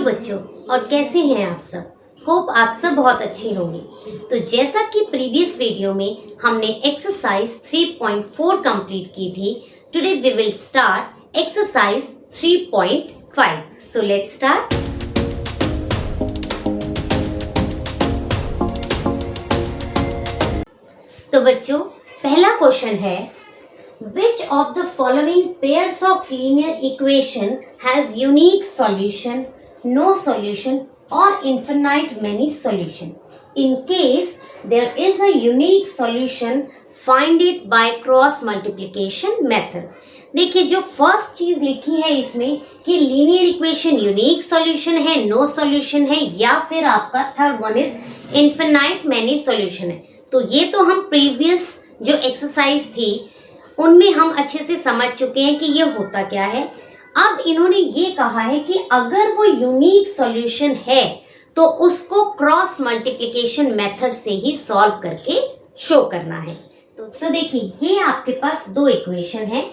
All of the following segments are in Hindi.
बच्चों, और कैसे हैं आप सब? होप आप सब बहुत अच्छे होंगे। तो जैसा कि प्रीवियस वीडियो में हमने एक्सरसाइज 3.4 कंप्लीट की थी, today we will start exercise 3.5। So let's start. तो बच्चों, पहला क्वेश्चन है, which of the following pairs of linear equation has unique solution, no solution or infinite many solution? In case there is a unique solution, find it by cross multiplication method. देखिए, जो फर्स्ट चीज लिखी है इसमें कि लीनियर इक्वेशन यूनिक सॉल्यूशन है, नो सॉल्यूशन है, या फिर आपका third one is infinite many solution है। तो ये तो हम प्रीवियस जो एक्सरसाइज थी उनमें हम अच्छे से समझ चुके हैं कि ये होता क्या है। अब इन्होंने ये कहा है कि अगर वो यूनिक सॉल्यूशन है तो उसको क्रॉस मल्टीप्लिकेशन मेथड से ही सॉल्व करके शो करना है। तो देखिए, ये आपके पास दो इक्वेशन है,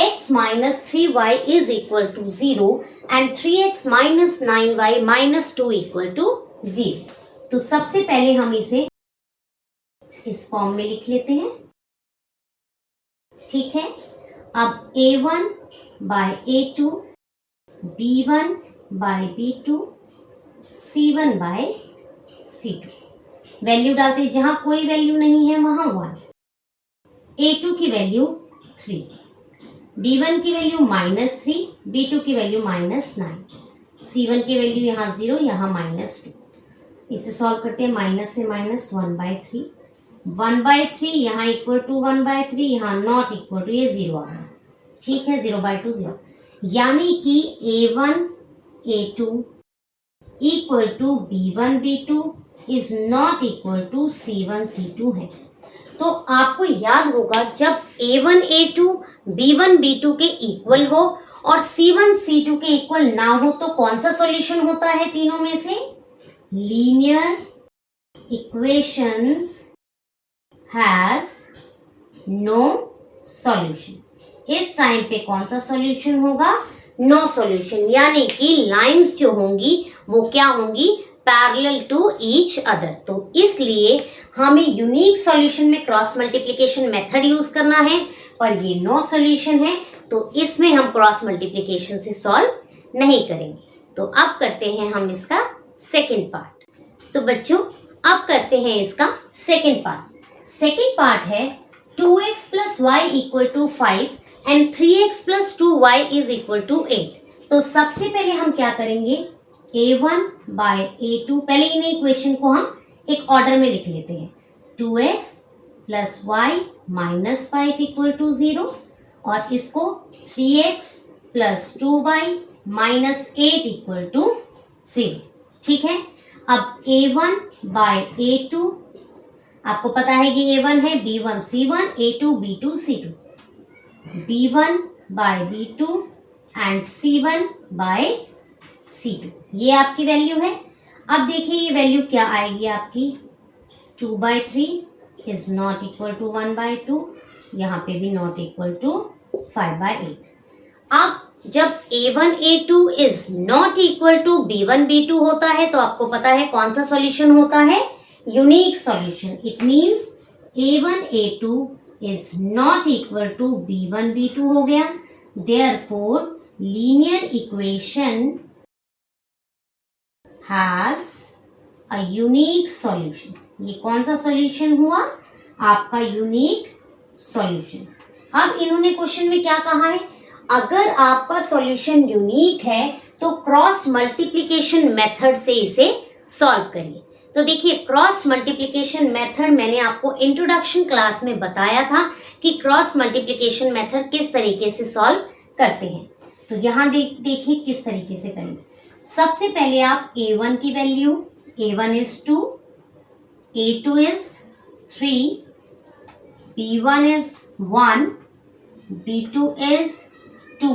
x minus 3y is equal to 0 and 3x minus 9y minus 2 equal to 0। तो सबसे पहले हम इसे इस फॉर्म में लिख लेते हैं, ठीक है। अब a1 bye a2, b1 bye b2, c1 bye c2। Value डालते हैं, जहां कोई वैल्यू नहीं है वहां 1। a2 की वैल्यू 3, b1 की वैल्यू -3, b2 की वैल्यू -9, c1 की वैल्यू यहाँ 0, यहाँ -2। इसे सॉल्व करते हैं, माइनस से माइनस 1/3, 1/3 यहाँ इक्वल टू 1/3, यहाँ नॉट इक्वल टू, ये 0 आ रहा है, ठीक है, 0/2 0। यानी कि a1 a2 equal to b1 b2 is not equal to c1 c2 है। तो आपको याद होगा, जब a1 a2 b1 b2 के इक्वल हो और c1 c2 के इक्वल ना हो तो कौन सा सॉल्यूशन होता है तीनों में से? Linear equations has no solution। इस टाइम पे कौन सा सॉल्यूशन होगा? No solution. यानी कि लाइंस जो होंगी वो क्या होंगी? Parallel to each other. तो इसलिए हमें यूनिक सॉल्यूशन में क्रॉस मल्टीप्लिकेशन मेथड यूज करना है, पर ये नो सॉल्यूशन है तो इसमें हम क्रॉस मल्टीप्लिकेशन से सॉल्व नहीं करेंगे। तो अब करते हैं हम इसका सेकेंड पार्ट। तो बच्चों, अब करते हैं इसका सेकेंड पार्ट। सेकेंड पार्ट है 2x plus y equal to 5 and 3x plus 2y is equal to 8। तो सबसे पहले हम क्या करेंगे? a1 बाय a2, पहले इन इक्वेशन को हम एक ऑर्डर में लिख लेते हैं। 2x plus y minus 5 equal to 0, और इसको 3x plus 2y minus 8 equal to 0, ठीक है। अब a1 बाय a2, आपको पता है कि a1 है b1 c1, a2 b2 c2, b1 bye b2 and c1 bye c2, ये आपकी वैल्यू है। अब देखिए ये वैल्यू क्या आएगी आपकी? 2/3 इज नॉट इक्वल टू 1/2, यहाँ पे भी नॉट इक्वल टू 5/8। अब जब a1 a2 is not equal to b1 b2 होता है तो आपको पता है कौन सा सॉल्यूशन होता है? Unique solution. It means a1 a2 is not equal to b1 b2 हो गया। Therefore linear equation has a unique solution. ये कौन सा सॉल्यूशन हुआ? आपका यूनिक सॉल्यूशन। अब इन्होंने क्वेश्चन में क्या कहा है? अगर आपका सॉल्यूशन यूनिक है तो क्रॉस मल्टीप्लिकेशन मेथड से इसे सॉल्व करिए। तो देखिए, क्रॉस मल्टीप्लिकेशन मेथड मैंने आपको इंट्रोडक्शन क्लास में बताया था कि क्रॉस मल्टीप्लिकेशन मेथड किस तरीके से सॉल्व करते हैं। तो यहाँ देखिए किस तरीके से करेंगे। सबसे पहले आप a1 की value, a1 is 2, a2 is 3, b1 is 1, b2 is 2,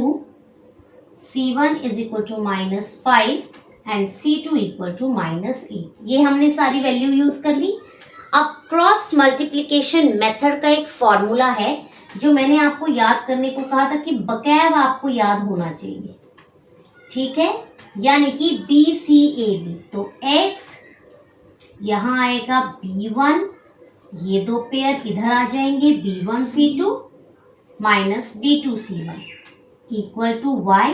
c1 is equal to -5 and c2 equal to -8। ये हमने सारी वैल्यू यूज कर ली। अब क्रॉस मल्टीप्लिकेशन मेथड का एक फॉर्मूला है जो मैंने आपको याद करने को कहा था कि बकायदा आपको याद होना चाहिए, ठीक है। यानी कि BCAB। तो x यहां आएगा B1, ये दो पेयर इधर आ जाएंगे B1C2 minus B2C1 equal to y,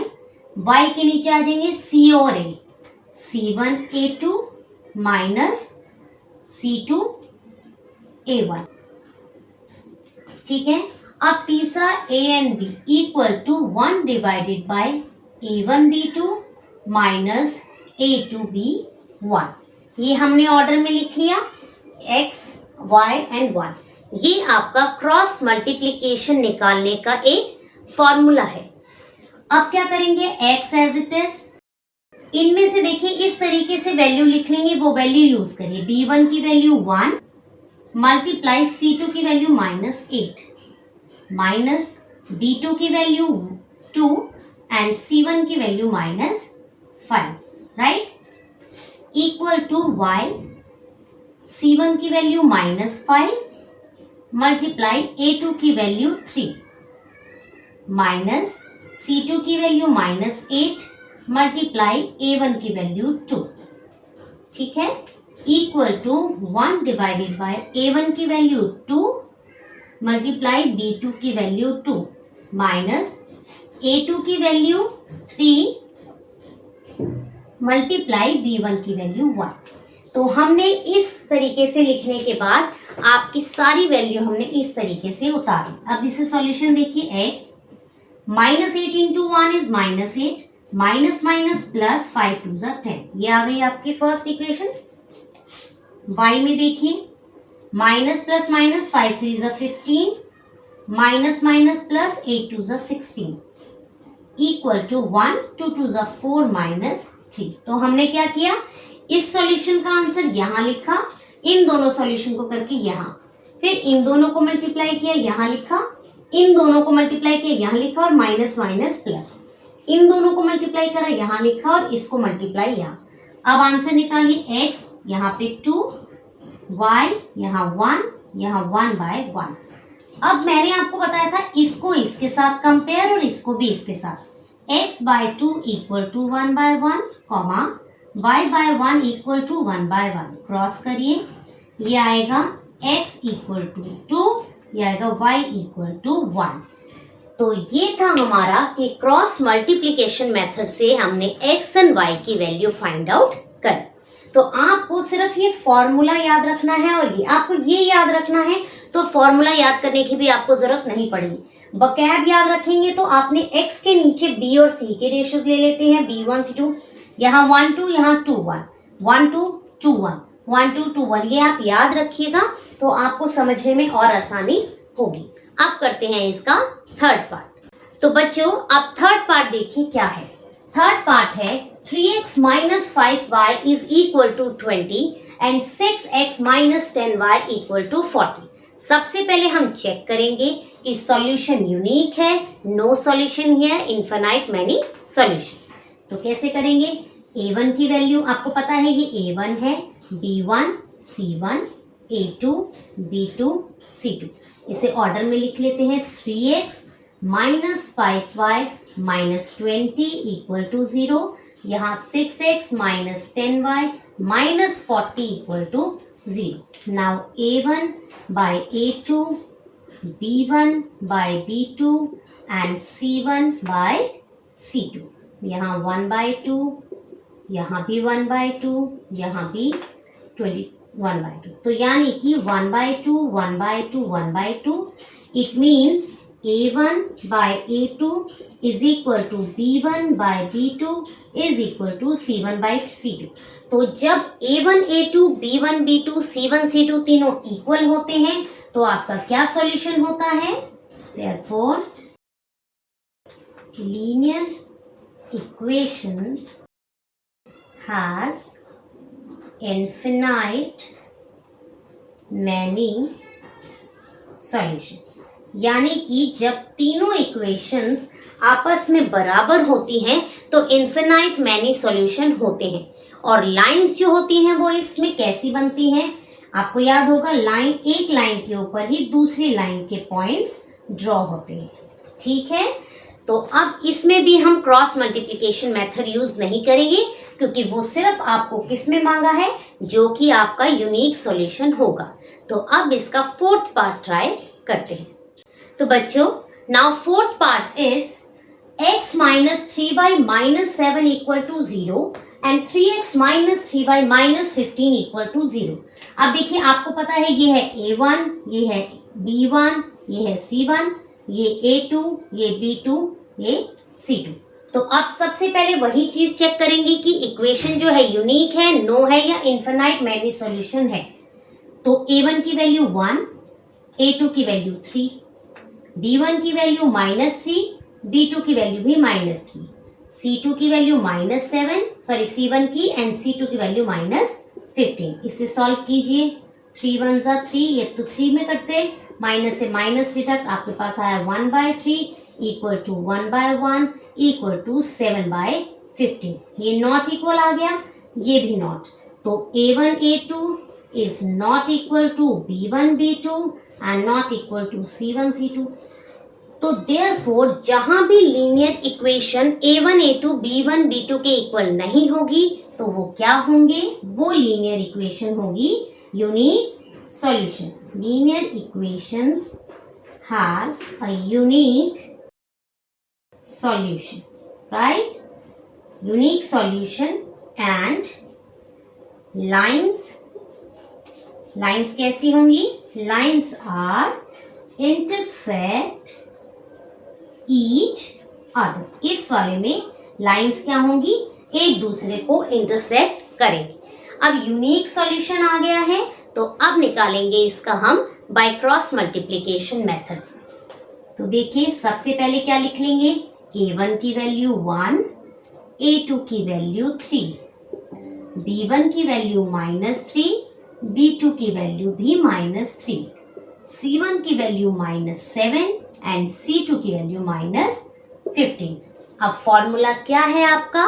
y के नीचे आ जाएंगे C और A, C1A2 माइनस C2A1। ठीक है, अब तीसरा A and B equal to 1 divided by A1B2 minus A2B1। ये हमने ऑर्डर में लिख लिया x, y एंड 1। ये आपका क्रॉस मल्टीप्लिकेशन निकालने का एक फॉर्मूला है। अब क्या करेंगे, x एज इट इज, इनमें से देखिए इस तरीके से वैल्यू लिख लेंगे, वो वैल्यू यूज करिए। B1 की वैल्यू 1 मल्टीप्लाई C2 की वैल्यू -8 माइनस B2 की वैल्यू 2 एंड C1 की value -5, right, equal to y, C1 की वैल्यू -5 मल्टीप्लाई A2 की वैल्यू 3 माइनस C2 की वैल्यू -8 मल्टीप्लाई A1 की वैल्यू 2। ठीक है, equal to 1 divided bye A1 की वैल्यू 2 मल्टीप्लाई B2 की वैल्यू 2 माइनस A2 की वैल्यू 3 मल्टीप्लाई B1 की वैल्यू 1। तो हमने इस तरीके से लिखने के बाद आपकी सारी वैल्यू हमने इस तरीके से उतारी। अब इसे सॉल्यूशन देखिए, x -8 into 1 is -8 minus minus plus 5 2 ज़ा 10, ये आ गई आपकी फर्स्ट इक्वेशन। y में देखिए माइनस प्लस माइनस 5 3 ज़ा 15 माइनस माइनस प्लस 8 2 ज़ा 16 इक्वल टू 1 2 2 ज़ा 4 -3। तो हमने क्या किया, इस सॉल्यूशन का आंसर यहाँ लिखा, इन दोनों सॉल्यूशन को करके यहाँ, फिर इन दोनों को मल्टीप्लाई किया, यहाँ लिखा, इन दोनों को मल्टीप्लाई किया, यहाँ लिखा, और माइनस माइनस प्लस, इन दोनों को मल्टीप्लाई करा, यहाँ लिखा, और इसको मल्टीप्लाई यहाँ। अब आंसर निकालिए, x यहाँ पे 2, y यहाँ 1, यहाँ 1/1। अब मैंने आपको बताया था इसको इसके साथ कंपेयर और इसको भी इसके साथ, x/2 equal to 1/1 comma y/1 equal to 1/1, cross करिए, ये आएगा x इक्वल टू 2, ये आएगा y इक्वल टू 1। तो ये था हमारा कि क्रॉस मल्टीप्लिकेशन मेथड से हमने x एंड y की वैल्यू फाइंड आउट कर। तो आपको सिर्फ ये फॉर्मूला याद रखना है, और ये आपको ये याद रखना है, तो फॉर्मूला याद करने की भी आपको जरूरत नहीं पड़ेगी। बकैब याद रखेंगे तो आपने x के नीचे b और c के रेशियोज ले लेते हैं, B1 C2, यहाँ 1 2, यहाँ 2 1, 1 2 2 1, 1 2 2 1, ये आप याद रखिएगा तो आपको समझने में और आसानी होगी। अब करते हैं इसका थर्ड पार्ट। तो बच्चों अब थर्ड पार्ट देखिए क्या है। थर्ड पार्ट है 3x minus 5y is equal to 20 and 6x minus 10y equal to 40। सबसे पहले हम चेक करेंगे कि सॉल्यूशन यूनिक है, नो सॉल्यूशन है, इनफिनाइट मैनी सॉल्यूशन। तो कैसे करेंगे, a1 की वैल्यू आपको पता है, ये a1 है, b1 c1 a2 b2 c2, इसे ऑर्डर में लिख लेते हैं। 3x minus 5y minus 20 equal to 0, यहाँ 6x minus 10y minus 40 equal to 0। Now a1 by a2, b1 by b2 and c1 by c2, यहाँ 1/2, यहाँ भी 1/2, यहाँ भी 1/2। तो यानी कि 1/2 1/2 1/2, it means a1 by a2 is equal to b1 by b2 is equal to c1 by c2। तो जब a1 a2 b1 b2 c1 c2 तीनों इक्वल होते हैं तो आपका क्या सॉल्यूशन होता है, therefore linear equations has infinite many solutions। यानी कि जब तीनों इक्वेशंस आपस में बराबर होती हैं तो इन्फिनाइट मैनी सॉल्यूशन होते हैं। और लाइंस जो होती हैं वो इसमें कैसी बनती हैं, आपको याद होगा, लाइन, एक लाइन के ऊपर ही दूसरी लाइन के पॉइंट्स ड्रॉ होते हैं। ठीक है, तो अब इसमें भी हम क्रॉस मल्टीप्लिकेशन मेथड यूज नहीं करेंगे, क्योंकि वो सिर्फ आपको किस में मांगा है, जो कि आपका यूनिक सॉल्यूशन होगा। तो अब इसका फोर्थ पार्ट ट्राई करते हैं। तो बच्चों, now fourth part is x minus 3y minus 7 equal to 0 and 3x minus 3y minus 15 equal to 0। अब देखिए, आपको पता है ये है a1, ये है b1, ये है c1, ये a2, ये b2, ये c2। तो अब सबसे पहले वही चीज चेक करेंगे कि इक्वेशन जो है यूनिक है, नो है या इनफिनाइट मैनी सॉल्यूशन है। तो a1 की वैल्यू 1, a2 की वैल्यू 3, b1 की वैल्यू -3, b2 की वैल्यू भी -3, c2 की वैल्यू -7, सॉरी c1 की, एंड c2 की वैल्यू -15। इसे सॉल्व कीजिए। 3 1 जा 3, ये तो 3 में कट गए, माइनस से माइनस डिडक्ट, आपके पास आया 1/3 इक्वल टू 1/1 इक्वल टू 7/15। ये नॉट इक्वल आ गया, ये भी नॉट। तो a1 a2 is not equal to b1 b2 and not equal to c1 c2। तो देयरफॉर जहां भी linear equation a1 a2 b1 b2 के इक्वल नहीं होगी, तो वो क्या होंगे, वो लीनियर इक्वेशन होगी unique solution. Linear equations has a unique solution, right? Unique solution and lines कैसी होंगी? Lines are intersect each other. इस वाले में लाइंस क्या होंगी, एक दूसरे को इंटरसेक्ट करेंगे। अब यूनिक सॉल्यूशन आ गया है, तो अब निकालेंगे इसका हम बाय क्रॉस मल्टीप्लिकेशन मेथड से। तो देखिए, सबसे पहले क्या लिख लेंगे, a1 की वैल्यू 1, a2 की वैल्यू 3, b1 की वैल्यू -3, b2 की वैल्यू भी -3, c1 की वैल्यू -7 एंड c2 की वैल्यू -15। अब फॉर्मूला क्या है आपका,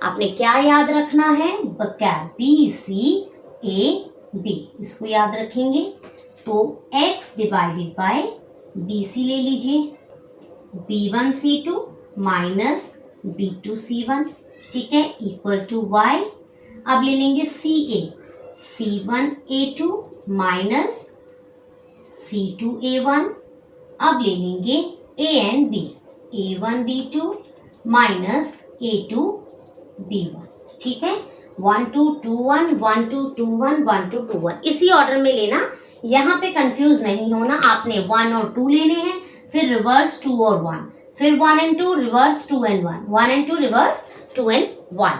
आपने क्या याद रखना है, बकैब BCAB, इसको याद रखेंगे। तो x डिवाइडेड बाय BC ले लीजिए, B1 C2 minus B2 C1, ठीक है, इक्वल टू y। अब ले लेंगे CA, C1 A2 minus C2 A1। अब ले लेंगे A and B, A1 B2 minus A2 B1, ठीक है। 1 2 2 1 1 2 2 1 1 2 2 1, इसी ऑर्डर में लेना, यहाँ पे कंफ्यूज नहीं होना। आपने 1 और 2 लेने हैं, फिर रिवर्स 2 और 1, फिर 1 and 2 reverse 2 and 1, 1 and 2 reverse 2 and 1।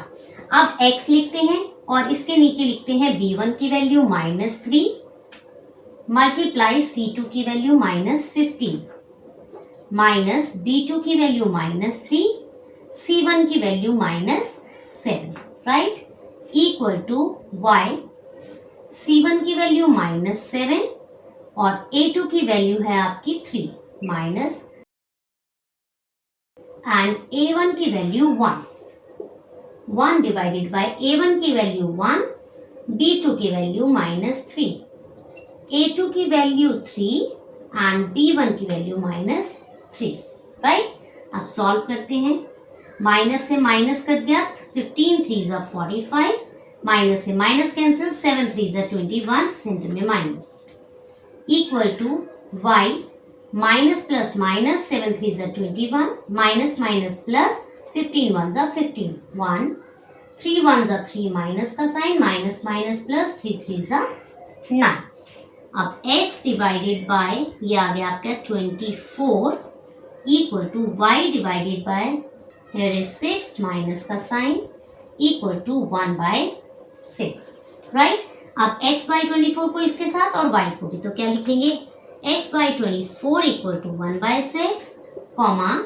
अब x लिखते हैं और इसके नीचे लिखते हैं b1 की वैल्यू -3 मल्टीप्लाई c2 की वैल्यू -15 माइनस b2 की वैल्यू -3, c1 की value -7, right, equal to y। c1 की वैल्यू -7 और a2 की वैल्यू है आपकी 3 माइनस, एंड a1 की वैल्यू 1 डिवाइडेड बाय a1 की वैल्यू 1, b2 की वैल्यू -3, a2 की वैल्यू 3 एंड b1 की वैल्यू -3, राइट। अब सॉल्व करते हैं, माइनस से माइनस कट गया, 15 3 जा 45, माइनस से माइनस कैंसिल, 7 3 जा 21, सेंटर में minus, equal to y minus plus minus 7 3 जा 21 माइनस माइनस प्लस 15 1 जा 15, 1 3 1 जा 3, माइनस का साइन, माइनस माइनस प्लस 3 3 जा 9। अब x डिवाइडेड बाय, ये आ गया आपका 24 equal to y divided by, here is 6 minus का साइन, इक्वल टू 1/6, राइट। अब x बाई 24 को इसके साथ और y को भी, तो क्या लिखेंगे, x by 24 equal to 1/6 comma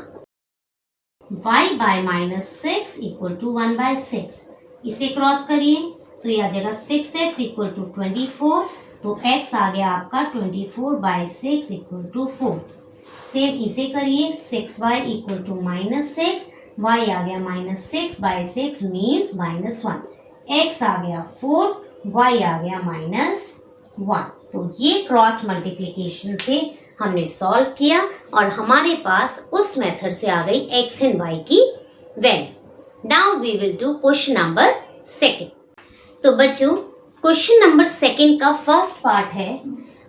y by -6 equal to 1/6। इसे क्रॉस करिए तो यह आ जाएगा 6x इक्वल टू 24, तो x आ गया आपका 24/6 इक्वल टू 4। सेम इसे करिए, 6y इक्वल टू -6, y आ गया -6/6 मीन्स -1, x आ गया 4, y आ गया -1। 1। तो ये क्रॉस मल्टीप्लिकेशन से हमने सॉल्व किया और हमारे पास उस मेथड से आ गई x एंड y की value. Now we will do question number 2। तो बच्चों क्वेश्चन नंबर 2 का फर्स्ट पार्ट है,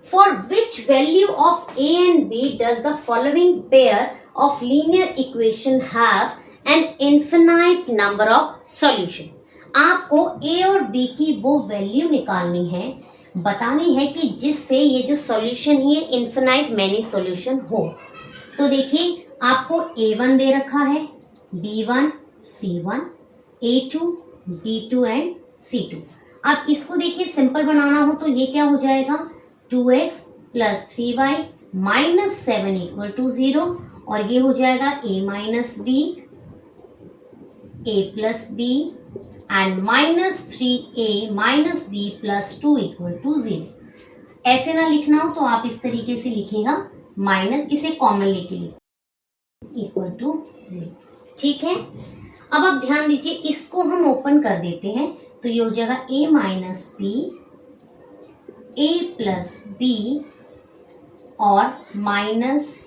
for which value of a and b does the following pair of linear equation have an infinite number of solution. आपको a और b की वो वैल्यू निकालनी है, बतानी है कि जिससे ये जो सॉल्यूशन है इनफिनाइट मैनी सॉल्यूशन हो। तो देखिए आपको a1 दे रखा है, b1, c1, a2, b2 and c2। अब इसको देखिए सिंपल बनाना हो तो ये क्या हो जाएगा, 2x plus 3y minus 7 equal to 0, और ये हो जाएगा a minus b, a plus b and minus 3a minus b plus 2 equal to 0। ऐसे ना लिखना हो तो आप इस तरीके से लिखिएगा, माइनस इसे कॉमन लेके लिखिए इक्वल टू 0। ठीक है, अब आप ध्यान दीजिए इसको हम ओपन कर देते हैं तो ये हो जाएगा a minus b, a plus b और माइनस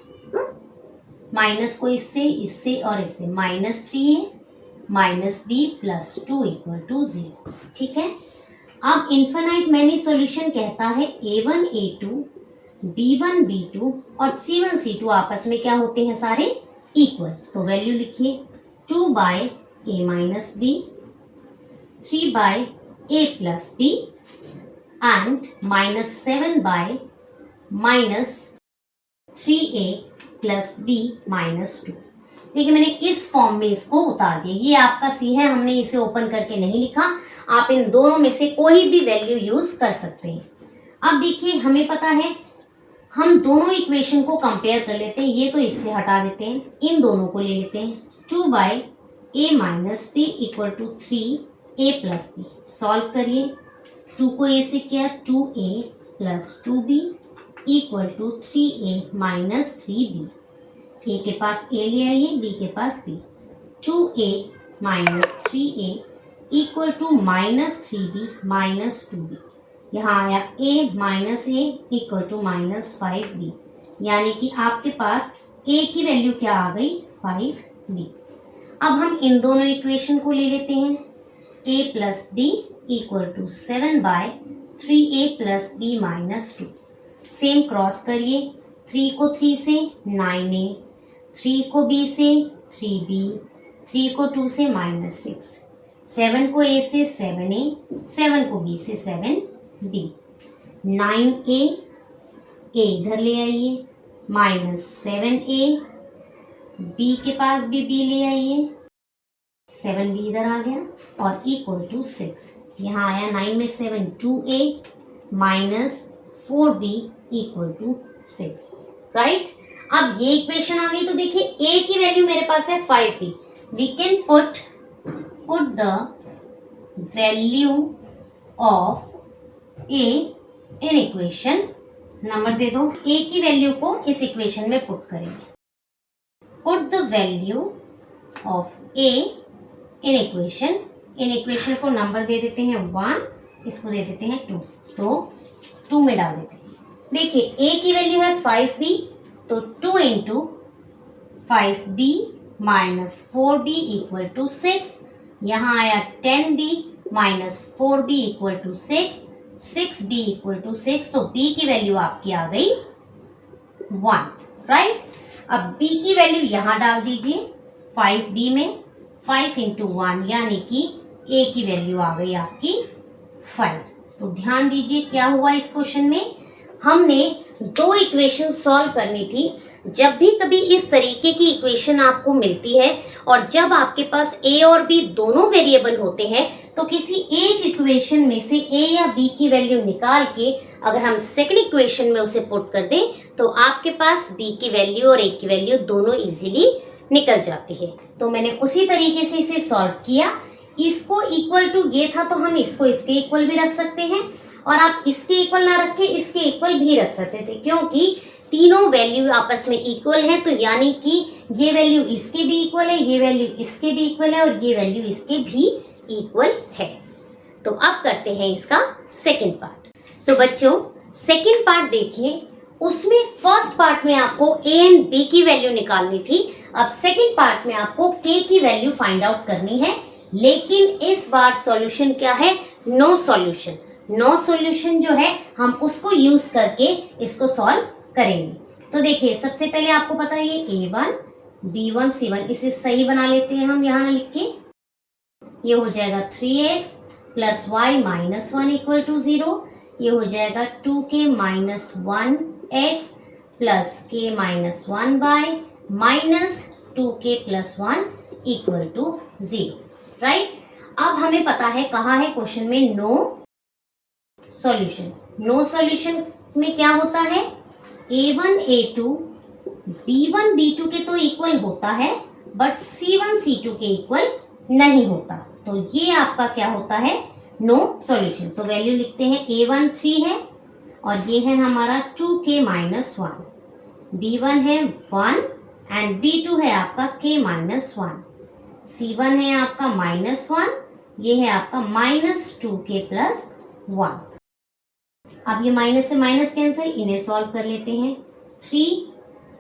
को इससे और इससे minus 3a minus b plus 2 equal to 0। ठीक है, अब इनफिनाइट मैनी सॉल्यूशन कहता है a1 a2 b1 b2 और c1 c2 आपस में क्या होते हैं, सारे इक्वल। तो वैल्यू लिखिए 2 by a minus b, 3 by a plus b and minus 7 by minus 3a plus b minus 2। देखिए मैंने इस फॉर्म में इसको उतार दिया, ये आपका सी है, हमने इसे ओपन करके नहीं लिखा। आप इन दोनों में से कोई भी वैल्यू यूज कर सकते हैं। अब देखिए हमें पता है, हम दोनों इक्वेशन को कंपेयर कर लेते हैं। ये तो इससे हटा देते हैं, इन दोनों को ले लेते हैं। 2 by a minus b equal to 3a plus b। Solve करिए, 2 को a से किया 2a plus 2b equal to 3a minus 3b। a के पास a ले आइए, b के पास b। 2a minus 3a equal to minus 3b minus 2b। यहाँ आया a minus a equal to minus 5b, यानी कि आपके पास a की वैल्यू क्या आ गई, 5b। अब हम इन दोनों इक्वेशन को ले लेते हैं, a plus b equal to 7 by 3a plus b minus 2। Same cross करिए, 3 को 3 से 9a, 3 को b से 3b, 3 को 2 से माइनस 6, 7 को a से 7a, 7 को b से 7b, 9a, a इधर ले आइए माइनस 7a, b के पास भी b ले आइए, 7b इधर आ गया और इक्वल टू 6। यहाँ आया 9 में 7 2a minus 4b equal to 6। Right, अब ये इक्वेशन आ गई। तो देखिए a की वैल्यू मेरे पास है 5b। We can put the value of a in equation, number दे दो, a की वैल्यू को इस इक्वेशन में पुट करेंगे। Put the value of a in equation, in equation को नंबर दे देते हैं 1, इसको दे देते हैं 2, तो 2 में डाल देते हैं। देखिए a की वैल्यू है 5b, तो 2 into 5b minus 4b equal to 6। यहाँ आया 10b minus 4b equal to 6, 6b equal to 6। तो b की वैल्यू आपकी आ गई 1। राइट, अब b की वैल्यू यहाँ डाल दीजिए 5b में, 5 इंटू 1 यानी कि a की वैल्यू आ गई आपकी 5। तो ध्यान दीजिए क्या हुआ इस क्वेश्चन में, हमने 2 इक्वेशन सॉल्व करनी थी। जब भी कभी इस तरीके की इक्वेशन आपको मिलती है और जब आपके पास a और b दोनों वेरिएबल होते हैं, तो किसी एक इक्वेशन में से a या b की वैल्यू निकाल के अगर हम सेकंड इक्वेशन में उसे पुट कर दें तो आपके पास b की वैल्यू और a की वैल्यू दोनों इजीली निकल जाती है। तो मैंने उसी तरीके से इसे सॉल्व किया। इसको इक्वल टू ये था तो हम इसको इसके इक्वल भी रख सकते हैं, और आप इसके इक्वल ना रख के इसके इक्वल भी रख सकते थे, क्योंकि तीनों वैल्यू आपस में इक्वल है। तो यानी कि ये वैल्यू इसके भी इक्वल है, ये वैल्यू इसके भी इक्वल है और ये वैल्यू इसके भी इक्वल है। तो अब करते हैं इसका सेकंड पार्ट। तो बच्चों सेकंड पार्ट देखिए, उसमें फर्स्ट पार्ट में आपको a एंड b की वैल्यू निकालनी थी। अब सेकंड पार्ट में आपको k की वैल्यू फाइंड आउट करनी है, लेकिन इस बार सॉल्यूशन क्या है, नो सॉल्यूशन। नो सॉल्यूशन जो है हम उसको यूज करके इसको सॉल्व करेंगे। तो देखिए सबसे पहले आपको पता है ये a1 b1 c1, इसे सही बना लेते हैं हम यहाँ लिख के। ये हो जाएगा 3x plus y minus 1 equal to 0। ये हो जाएगा 2k minus 1x plus k minus 1 by minus 2k plus 1 equal to 0, right. अब हमें पता है कहा है क्वेश्चन में नो सॉल्यूशन। नो सॉल्यूशन में क्या होता है, a1 a2 b1 b2 के तो इक्वल होता है, बट c1 c2 के इक्वल नहीं होता। तो ये आपका क्या होता है, नो सॉल्यूशन। तो वैल्यू लिखते हैं a1 3 है और ये है हमारा 2k माइनस 1, b1 है 1 एंड b2 है आपका k माइनस 1, c1 है आपका माइनस 1, ये है आपका माइनस 2k प्लस 1। अब ये माइनस से माइनस कैंसिल, इन्हें सॉल्व कर लेते हैं। 3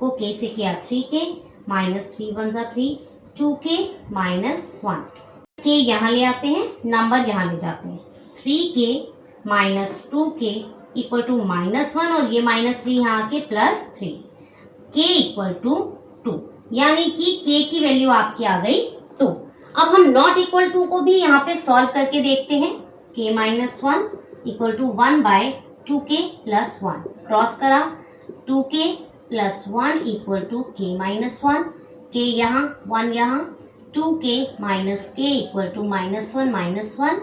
को k से किया 3k माइनस 3 1 जा 3, 2k माइनस 1, k यहाँ ले आते हैं, नंबर यहाँ ले जाते हैं। 3k minus 2k equal to minus 1 और ये माइनस 3 यहाँ आके प्लस 3, k इक्वल टू 2, यानी कि k की वैल्यू आपकी आ गई 2। अब हम नॉट इक्वल टू को भी यहाँ पे सॉल्व करके देखते हैं। k minus 1 equal to 1 by 2k plus 1, cross करा 2k plus 1 equal to k minus 1, k यहाँ 1 यहाँ, 2k minus k equal to minus 1,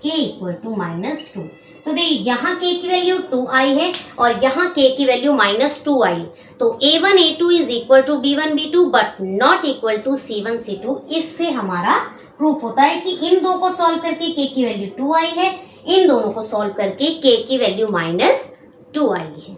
k equal to minus 2। तो देखिए यहाँ k की वैल्यू 2 आई है और यहाँ k की वैल्यू माइनस 2 आई। तो a1 a2 is equal to b1 b2 but not equal to c1 c2। इससे हमारा प्रूफ होता है कि इन दो को सॉल्व करके k की वैल्यू 2 आई है, इन दोनों को सॉल्व करके k की वैल्यू माइनस 2 आई है।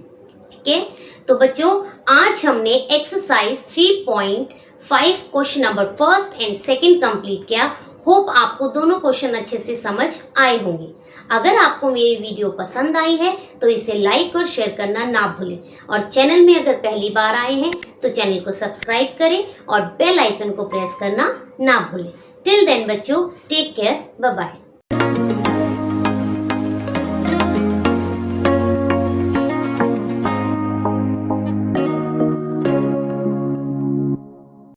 ठीक है, तो बच्चों आज हमने exercise 3.5 question number first and second complete किया। होप आपको दोनों क्वेश्चन अच्छे से समझ आए होंगे। अगर आपको मेरी वीडियो पसंद आई है तो इसे लाइक और शेयर करना ना भूलें, और चैनल में अगर पहली बार आए हैं तो चैनल को सब्सक्राइब करें और बेल आइकन को प्रेस करना ना भूलें। टिल देन बच्चों, टेक केयर, बाय बाय।